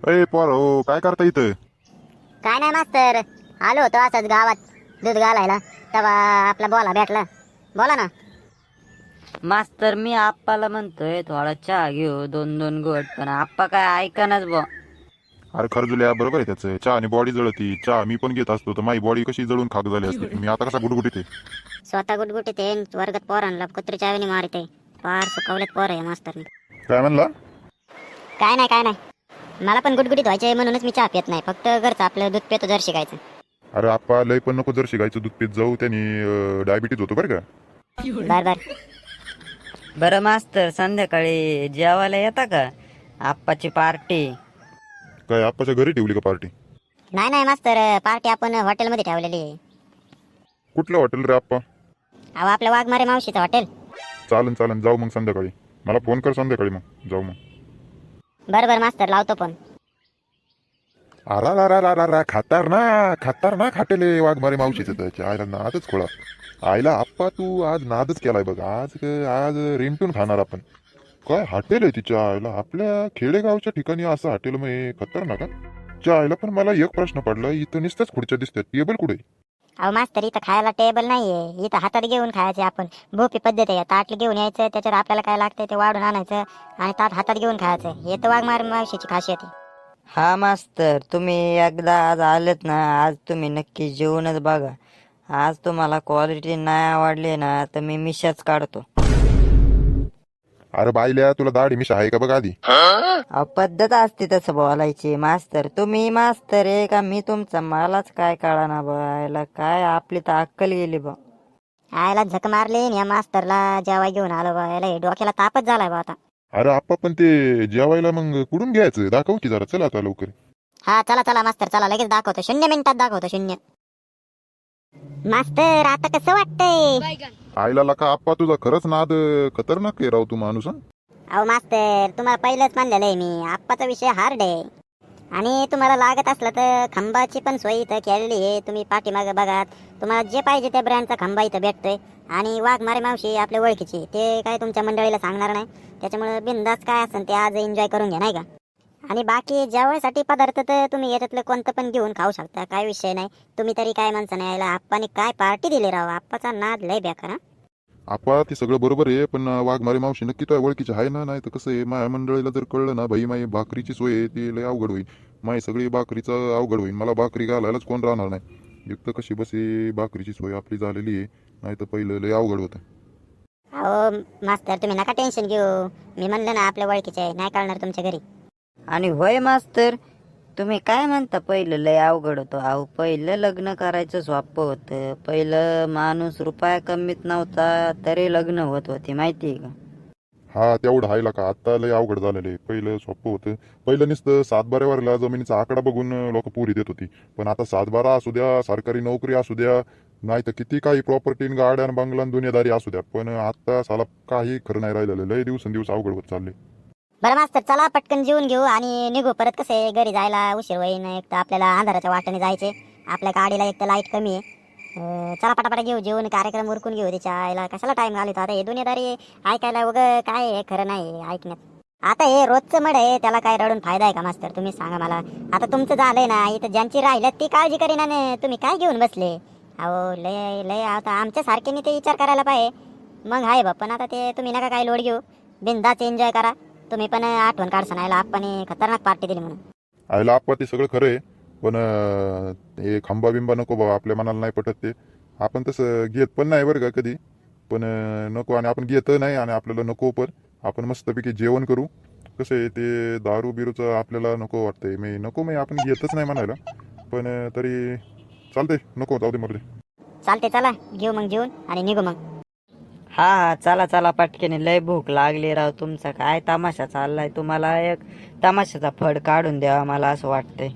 अरे पोर हो, काय करता इथं? काय नाही मास्तर, आलो होतो असंच गावात दूध घालायला, तेव्हा आपला बोला भेटला. बोला ना. मास्तर मी आप्पाला म्हणतोय थोडा चहा घेऊ 2-2 घोट, पण आप्पा काय ऐकनाच बुवा. अरे खरजुल्या, बरोबर आहे त्याचं. चहा आणि बॉडी जळती. चहा मी पण घेत असतो तर माझी बॉडी कशी जळून खाक झाली असते. मी आता कसा गुडगुडीत आहे. स्वतः गुटगुटी ते वर्गात पोरांना कुत्रीच्या वेळी मारते. फार सुकवलेत पोर आहे मास्तरने. काय म्हणला? काय नाही मला पण गुटगुटीत व्हायचे म्हणूनच मी चहा पित नाही. फक्त घरचं आपलं दूध पितो जर शिकायचं. अरे आप्पा लय पण नको जर शिकायचं दूध पीत जाऊ, त्याने डायबिटीज होतो बरं का. बर बरं मास्तर, संध्याकाळी जेवायला येता का? आप्पाची पार्टी. काय आप्पाच्या घरी ठेवली का पार्टी? नाही मास्तर, पार्टी आपण हॉटेलमध्ये ठेवलेली आहे. कुठलं हॉटेल रे आप्पा? अहो आपलं वाघमारे मावशीचं हॉटेल. चालन जाऊ मग संध्याकाळी. मला फोन कर संध्याकाळी, मग जाऊ मग. बरं मास्तर, लावतो पण. अरा खतरनाक हॉटेल आहे वाघमारे मावशीचं. त्याच्या आईला नादच खोळा. आईला आप्पा तू आज नादच केलाय बघ. आज रेमटून खाणार आपण. काय हॉटेल आहे तिच्या आईला. आपल्या खेडेगावच्या ठिकाणी असं हॉटेल मग खतरनाक का? च्या आईला पण मला एक प्रश्न पडला, इथं नुसत्याच खुर्च्या दिसतात, टेबल कुठे? अहो मास्तर, इथं खायला टेबल नाहीये. इथं हातात घेऊन खायचे आपण. भोपी पद्धत आहे. ताटली घेऊन यायचं, त्याच्यावर आपल्याला काय लागतंय ते वाढून आणायचं आणि ताट हातात घेऊन खायचं. हे तर वाघमारे मावशीची खासियत आहे. हा मास्तर, तुम्ही एकदा आज आलेत ना, आज तुम्ही नक्की जेवूनच बघा. आज तुम्हाला क्वालिटी नाही आवडली ना तर मी मिशाच काढतो. अरे बाईल्या, तुला दाढी मिशा आहे का बघ आधी. अहो पद्धत असते तसं बोलायची मास्तर. तुम्ही मास्तर आहे का मी तुमचा? मलाच काय कळना बघायला. काय आपली तर अक्कल गेली बा. आयला झक मारली आणि या मास्तरला जेवाय घेऊन आलो बा. याला हे डोक्याला तापच झालाय बा आता. अरे आप्पा, पण ते जेवायला मग कुठून घ्यायचं? दाखव की जरा. चला आता लवकर. हा चला मास्तर, चला लगेच दाखवतो. 0 मिनिटात दाखवतो. 0. मास्तर आता कसं वाटतंय? आईला लका आप्पा, तुझा खरंच नाद खतरनाक आहे राव तू माणूस. हं? अहो मास्तर, तुम्हाला पहिलंच म्हणलेलं आहे मी, आप्पाचा विषय हार्ड आहे. आणि तुम्हाला लागत असलं तर खंबाची पण सोय इथं केलेली आहे. तुम्ही पाठीमागे बघा, तुम्हाला जे पाहिजे त्या ब्रँडचा खंबा इथं भेटतोय. आणि वाघमारे मावशी आपल्या ओळखीची, ते काय तुमच्या मंडळीला सांगणार नाही. त्याच्यामुळे बिंदास काय असेल ते आज एन्जॉय करून घ्या, नाही का? आणि बाकी जेवायसाठी पदार्थ तर तुम्ही याच्यातलं कोणतं पण घेऊन खाऊ शकता, काय विषय नाही. तुम्ही तरी काय माणसं नाही. यायला आप्पाने काय पार्टी दिली राव. आप्पाचा नाद लय बेकार. हा आप्पा ते सगळं बरोबर आहे, पण वाघमारे मावशी नक्की तुझ्या ओळखीची आहे ना? नाही तर कसं आहे, माझ्या मंडळीला जर कळलं ना भाई माझी भाकरीची सोय आहे ती लय अवघड होईल. माझी सगळी भाकरीचं अवघड होईल. मला भाकरी घालायलाच कोण राहणार नाही. एक तर कशी बसी भाकरीची सोय आपली झालेली आहे, नाही तर पहिलं लय अवघड होतं. अहो मास्तर, तुम्ही नका टेन्शन घेऊ. मी म्हणलं ना आपल्या ओळखीचे आहे, नाही कळणार तुमच्या घरी. आणि होय मास्तर, तुम्ही काय म्हणता पहिलं लय अवघड होतं? अहो पहिलं लग्न करायचं सोपं होतं. पहिलं माणूस रुपया कमीत नव्हता तरी लग्न होत होती, माहिती आहे का? हा तेवढं आहे का? आता लय अवघड झालेलं आहे. पहिलं सोपं होतं. पहिलं नुसतं 7/12 जमिनीचा आकडा बघून लोक पुरी देत होती. पण आता 7/12 असू द्या, सरकारी नोकरी असू द्या, नाही तर किती काही प्रॉपर्टी, गाड्या, बंगला, दुनियादारी असू द्या, पण आता साला काही खरं नाही राहिलेलं. लय दिवसेंदिवस अवघड होत चालले. बरं मास्तर, चला पटकन जेवून घेऊ आणि निघू. परत कसं आहे, घरी जायला उशीर होईन. एक तर आपल्याला अंधाराच्या वाटेने जायचे. आपल्या गाडीला एक तर लाईट कमी आहे. चला पटापटा घेऊ जेवून, कार्यक्रम उरकून घेऊ. त्याच्या आईला कशाला टाइम घालतो आता. हे दुनियादारी ऐकायला वगैरे काय आहे, खरं नाही ऐकण्यात. आता हे रोजचं मड आहे, त्याला काय रडून फायदा आहे का मास्तर? तुम्ही सांगा मला. आता तुमचं झालंय ना, इथं ज्यांची राहिल्यात ती काळजी करीना ना, तुम्ही काय घेऊन बसले? अहो लय लय आता आमच्या सारख्याने ते विचार करायला पाहिजे. मग आहे बा, पण आता ते तुम्ही नका काय लोड घेऊ. बिंदाच एन्जॉय करा. तुम्ही पण आठवण काढसा नाही आपण खतरनाक पार्टी दिली म्हणून. आईला आप्पा ते सगळं खरं आहे, पण हे खंबा बिंबा नको बाबा. आपल्या मनाला नाही पटत ते. आपण तसं घेत पण नाही बरं का कधी, पण नको. आणि आपण घेत नाही आणि आपल्याला नको पण. आपण मस्तपैकी जेवण करू. कसं आहे ते दारू बिरूचं आपल्याला नको वाटतंय. मी आपण घेतच नाही म्हणायला, पण तरी चालतंय. नको जाऊ दे, मरू दे. चालते, चला घेऊ मग जेवून आणि निघू मग. हा चला पटकेने, लय भूक लागली राव. तुमचा काय तमाशा चाललाय? तुम्हाला एक तमाशाचा फड काढून द्यावा मला असं वाटतंय.